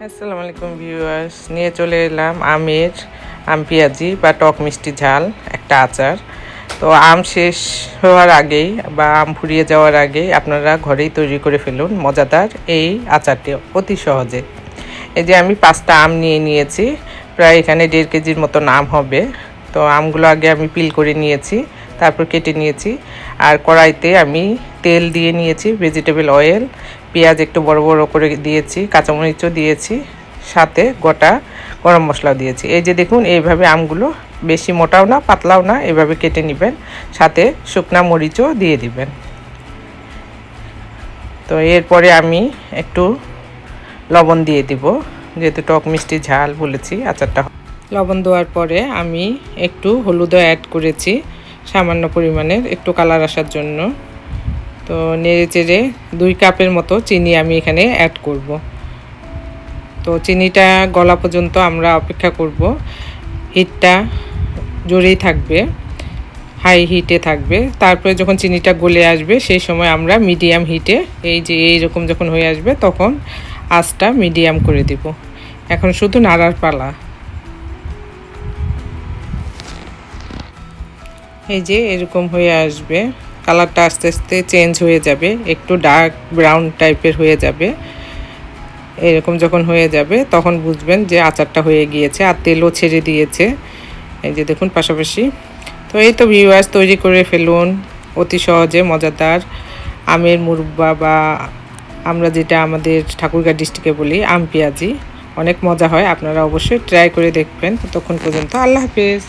আসসালামু আলাইকুম ভিউয়ার্স, নিয়ে চলে এলাম আম পেঁয়াজি বা টক মিষ্টি ঝাল একটা আচার। তো আম শেষ হওয়ার আগেই বা আম ফুরিয়ে যাওয়ার আগেই আপনারা ঘরেই তৈরি করে ফেলুন মজাদার এই আচারটি অতি সহজে। এই যে আমি 5টা আম নিয়ে নিয়েছি, প্রায় এখানে 1.5 কেজির মতন আম হবে। তো আমগুলো আগে আমি পিল করে নিয়েছি, তারপর কেটে নিয়েছি। আর কড়াইতে আমি তেল দিয়ে নিয়েছি, ভেজিটেবল অয়েল, পেঁয়াজ একটু বড় বড় করে দিয়েছি, কাঁচামরিচও দিয়েছি, সাথে গোটা গরম মশলাও দিয়েছি। এই যে দেখুন, এইভাবে আমগুলো বেশি মোটাও না পাতলাও না, এভাবে কেটে নেবেন, সাথে শুকনা মরিচও দিয়ে দিবেন। তো এরপরে আমি একটু লবণ দিয়ে দিব, যেহেতু টক মিষ্টি ঝাল বলেছি আচারটা। লবণ দেওয়ার পরে আমি একটু হলুদও অ্যাড করেছি সামান্য পরিমাণের, একটু কালার আসার জন্য। তো নেড়ে চেড়ে 2 কাপের মতো চিনি আমি এখানে অ্যাড করব। তো চিনিটা গলা পর্যন্ত আমরা অপেক্ষা করব। হিটটা জোরেই থাকবে, হাই হিটে থাকবে। তারপরে যখন চিনিটা গলে আসবে সেই সময় আমরা মিডিয়াম হিটে, এই যে এইরকম যখন হয়ে আসবে তখন আঁচটা মিডিয়াম করে দিব। এখন শুধু নাড়ার পালা। এই যে এরকম হয়ে আসবে, কালারটা আস্তে আস্তে চেঞ্জ হয়ে যাবে, একটু ডার্ক ব্রাউন টাইপের হয়ে যাবে। এরকম যখন হয়ে যাবে তখন বুঝবেন যে আচারটা হয়ে গিয়েছে, আর তেলও ছেড়ে দিয়েছে। এই যে দেখুন পাশাপাশি। তো এই তো ভিউয়ার্স, তৈরি করে ফেলুন অতি সহজে মজাদার আমের মুরব্বা, বা আমরা যেটা আমাদের ঠাকুরগাঁও ডিস্ট্রিক্টে বলি আম পেঁয়াজি। অনেক মজা হয়, আপনারা অবশ্যই ট্রাই করে দেখবেন। ততক্ষণ পর্যন্ত আল্লাহ হাফেজ।